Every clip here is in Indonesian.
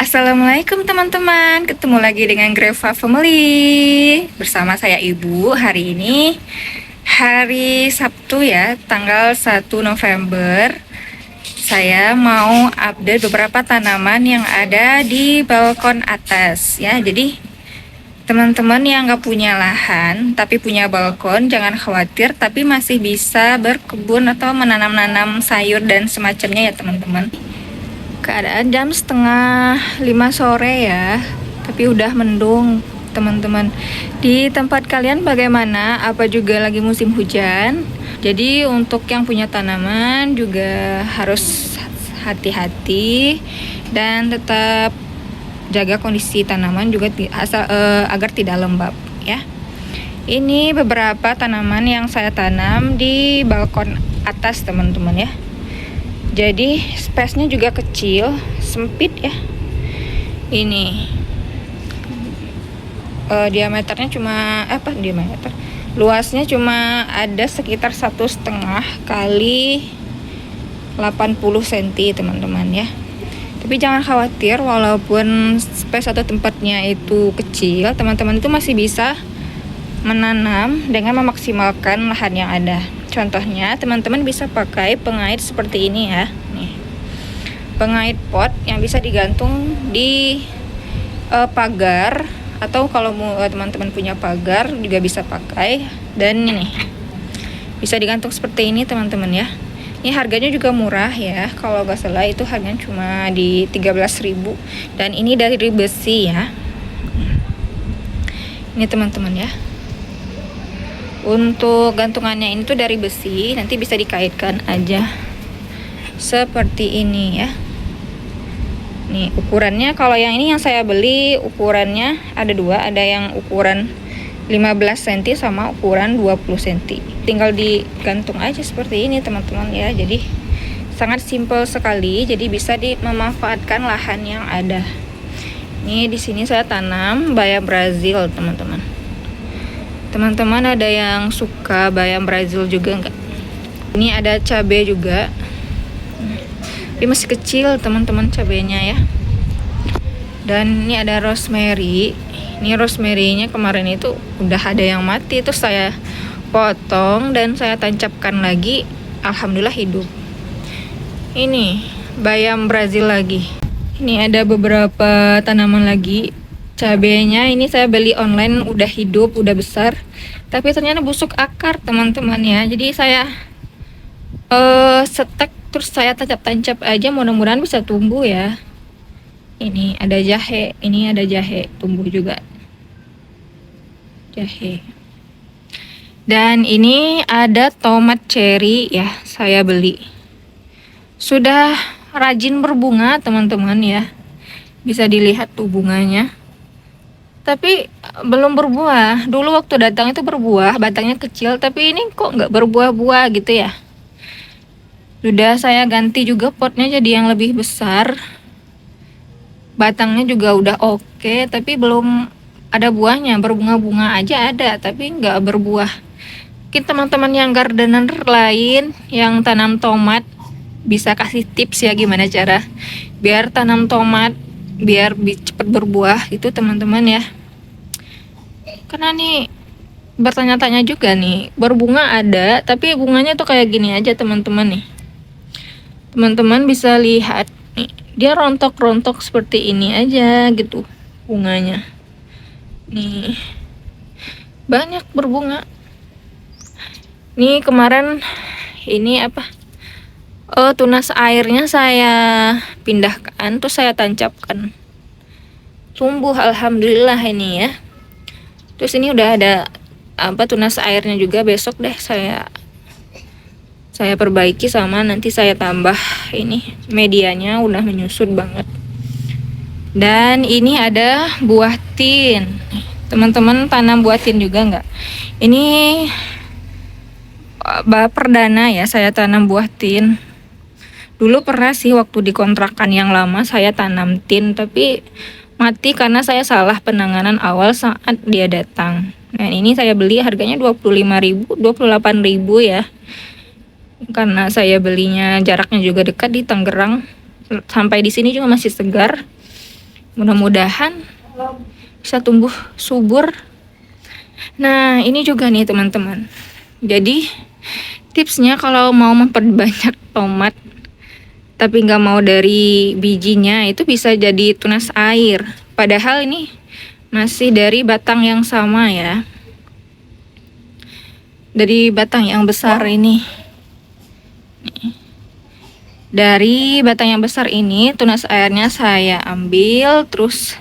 Assalamualaikum teman-teman, ketemu lagi dengan Greva Family. Bersama saya Ibu. Hari ini hari Sabtu ya, tanggal 1 November. Saya mau update beberapa tanaman yang ada di balkon atas ya. Jadi teman-teman yang gak punya lahan tapi punya balkon, jangan khawatir, tapi masih bisa berkebun atau menanam-nanam sayur dan semacamnya ya teman-teman. Keadaan jam setengah 5 sore ya, tapi udah mendung teman-teman. Di tempat kalian bagaimana? Apa juga lagi musim hujan? Jadi untuk yang punya tanaman juga harus hati-hati dan tetap jaga kondisi tanaman juga agar tidak lembab ya. Ini beberapa tanaman yang saya tanam di balkon atas teman-teman ya. Jadi space-nya juga kecil, sempit ya. Ini diameternya cuma diameter. Luasnya cuma ada sekitar 1,5 kali 80 cm teman-teman ya. Tapi jangan khawatir, walaupun space atau tempatnya itu kecil, teman-teman itu masih bisa menanam dengan memaksimalkan lahan yang ada. Contohnya teman-teman bisa pakai pengait seperti ini ya, nih pengait pot yang bisa digantung di pagar, atau kalau teman-teman punya pagar juga bisa pakai. Dan ini bisa digantung seperti ini teman-teman ya. Ini harganya juga murah ya, kalau gak salah itu harganya cuma di 13.000, dan ini dari besi ya. Ini teman-teman ya, untuk gantungannya ini tuh dari besi, nanti bisa dikaitkan aja seperti ini ya. Nih ukurannya, kalau yang ini yang saya beli ukurannya ada dua, ada yang ukuran 15 cm sama ukuran 20 cm. Tinggal digantung aja seperti ini teman-teman ya. Jadi sangat simpel sekali, jadi bisa memanfaatkan lahan yang ada. Ini di sini saya tanam bayam Brazil teman-teman. Teman-teman ada yang suka bayam Brazil juga enggak? Ini ada cabai juga, tapi masih kecil teman-teman cabainya ya. Dan ini ada rosemary. Ini rosemary-nya kemarin itu udah ada yang mati, terus saya potong dan saya tancapkan lagi, alhamdulillah hidup. Ini bayam Brazil lagi. Ini ada beberapa tanaman lagi. Cabenya ini saya beli online, udah hidup, udah besar, tapi ternyata busuk akar teman-teman ya. Jadi saya setek, terus saya tancap-tancap aja, mudah-mudahan bisa tumbuh ya. Ini ada jahe, ini ada jahe tumbuh juga, jahe. Dan ini ada tomat cherry ya, saya beli, sudah rajin berbunga teman-teman ya. Bisa dilihat tuh bunganya, tapi belum berbuah. Dulu waktu datang itu berbuah, batangnya kecil, tapi ini kok nggak berbuah-buah gitu ya. Sudah saya ganti juga potnya jadi yang lebih besar. Batangnya juga udah oke, tapi belum ada buahnya. Berbunga-bunga aja ada, tapi nggak berbuah. Mungkin teman-teman yang gardener lain yang tanam tomat bisa kasih tips ya, gimana cara biar tanam tomat biar cepat berbuah itu teman-teman ya. Karena nih bertanya-tanya juga nih, berbunga ada tapi bunganya tuh kayak gini aja teman-teman nih. Teman-teman bisa lihat nih, dia rontok-rontok seperti ini aja gitu bunganya. Nih banyak berbunga. Nih kemarin ini tunas airnya saya pindahkan, terus saya tancapkan, tumbuh alhamdulillah ini ya. Terus ini udah ada tunas airnya juga, besok deh saya perbaiki, sama nanti saya tambah ini medianya, udah menyusut banget. Dan ini ada buah tin. Teman-teman tanam buah tin juga enggak? Ini perdana ya saya tanam buah tin. Dulu pernah sih waktu di kontrakan yang lama saya tanam tin, tapi mati karena saya salah penanganan awal saat dia datang. Nah ini saya beli harganya 25.000, 28.000 ya. Karena saya belinya jaraknya juga dekat di Tangerang, sampai di sini juga masih segar. Mudah-mudahan bisa tumbuh subur. Nah, ini juga nih teman-teman. Jadi tipsnya kalau mau memperbanyak tomat tapi nggak mau dari bijinya, itu bisa jadi tunas air. Padahal ini masih dari batang yang sama ya. Dari batang yang besar ini. Dari batang yang besar ini tunas airnya saya ambil, terus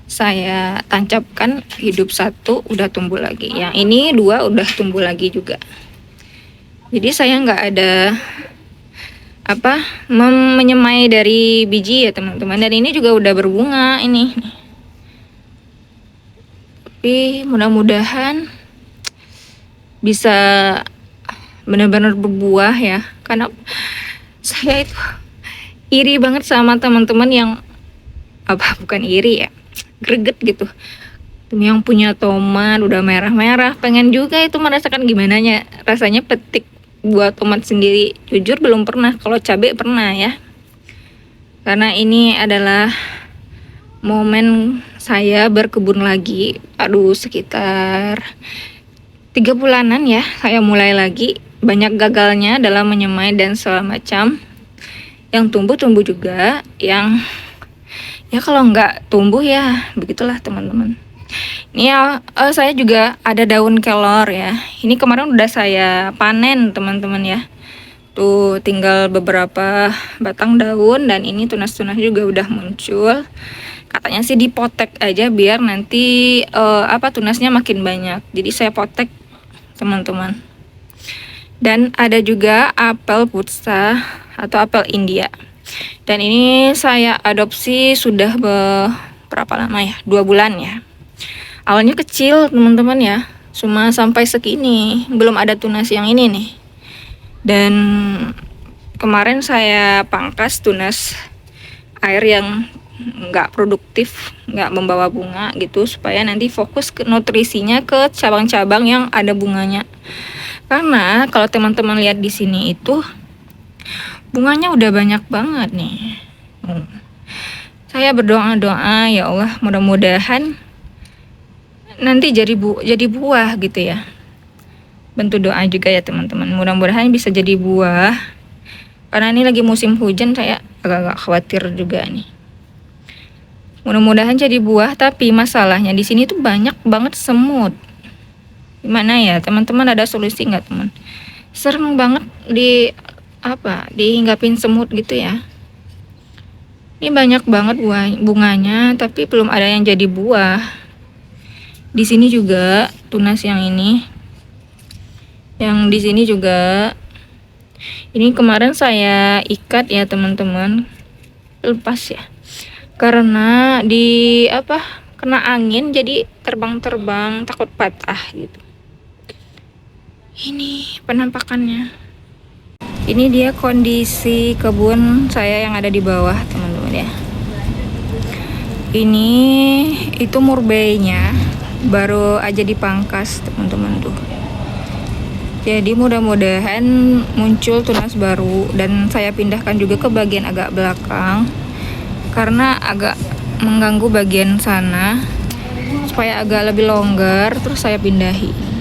saya tancapkan, hidup satu udah tumbuh lagi, yang ini dua udah tumbuh lagi juga. Jadi saya nggak ada menyemai dari biji ya teman-teman. Dan ini juga udah berbunga ini. Tapi mudah-mudahan bisa benar-benar berbuah ya, karena saya itu iri banget sama teman-teman yang bukan iri ya, greget gitu, yang punya tomat udah merah-merah, pengen juga itu merasakan gimana rasanya petik buat tomat sendiri. Jujur belum pernah, kalau cabai pernah ya, karena ini adalah momen saya berkebun lagi. Sekitar 3 bulanan ya saya mulai lagi. Banyak gagalnya dalam menyemai dan segala macam. Yang tumbuh juga, yang ya kalau nggak tumbuh ya begitulah teman-teman. Ini ya, saya juga ada daun kelor ya. Ini kemarin udah saya panen teman-teman ya. Tuh tinggal beberapa batang daun, dan ini tunas-tunas juga udah muncul. Katanya sih dipotek aja biar nanti tunasnya makin banyak. Jadi saya potek teman-teman. Dan ada juga apel putsa atau apel India. Dan ini saya adopsi sudah berapa lama ya? 2 bulan ya. Awalnya kecil teman-teman ya, cuma sampai segini, belum ada tunas yang ini nih. Dan kemarin saya pangkas tunas air yang nggak produktif, nggak membawa bunga gitu, supaya nanti fokus ke nutrisinya ke cabang-cabang yang ada bunganya. Karena kalau teman-teman lihat di sini itu bunganya udah banyak banget nih. Saya berdoa ya Allah, mudah-mudahan nanti jadi buah gitu ya. Bantu doa juga ya teman-teman, mudah-mudahan bisa jadi buah. Karena ini lagi musim hujan, saya agak-agak khawatir juga nih. Mudah-mudahan jadi buah, tapi masalahnya di sini tuh banyak banget semut. Gimana ya teman-teman, ada solusi nggak teman? Sering banget dihinggapin semut gitu ya. Ini banyak banget bunganya, tapi belum ada yang jadi buah. Di sini juga tunas yang ini, yang di sini juga. Ini kemarin saya ikat ya teman-teman, lepas ya, karena kena angin jadi terbang-terbang, takut patah gitu. Ini penampakannya. Ini dia kondisi kebun saya yang ada di bawah teman-teman ya. Ini itu murbeinya baru aja dipangkas teman-teman tuh. Jadi mudah-mudahan muncul tunas baru, dan saya pindahkan juga ke bagian agak belakang karena agak mengganggu bagian sana, supaya agak lebih longgar, terus saya pindahi.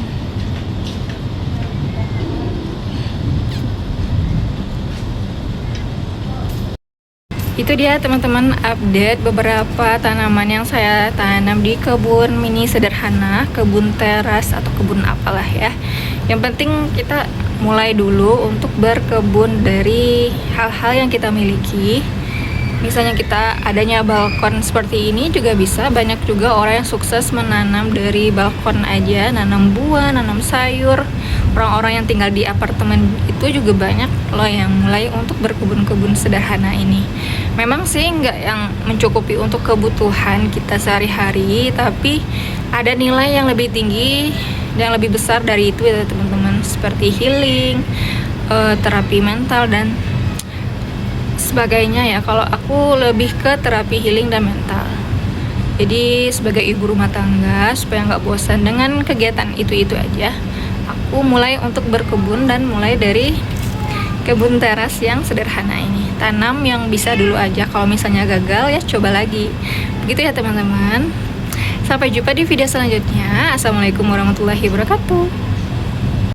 Itu dia teman-teman, update beberapa tanaman yang saya tanam di kebun mini sederhana, kebun teras atau kebun apalah ya. Yang penting kita mulai dulu untuk berkebun dari hal-hal yang kita miliki. Misalnya kita adanya balkon seperti ini juga bisa. Banyak juga orang yang sukses menanam dari balkon aja, nanam buah, nanam sayur. Orang-orang yang tinggal di apartemen itu juga banyak loh yang mulai untuk berkebun-kebun sederhana ini. Memang sih nggak yang mencukupi untuk kebutuhan kita sehari-hari, tapi ada nilai yang lebih tinggi dan lebih besar dari itu ya teman-teman, seperti healing, terapi mental dan sebagainya ya. Kalau aku lebih ke terapi healing dan mental. Jadi sebagai ibu rumah tangga, supaya nggak bosan dengan kegiatan itu-itu aja, aku mulai untuk berkebun, dan mulai dari kebun teras yang sederhana ini. tanam yang bisa dulu aja. Kalau misalnya gagal ya coba lagi. Begitu ya teman-teman. Sampai jumpa di video selanjutnya. Assalamualaikum warahmatullahi wabarakatuh.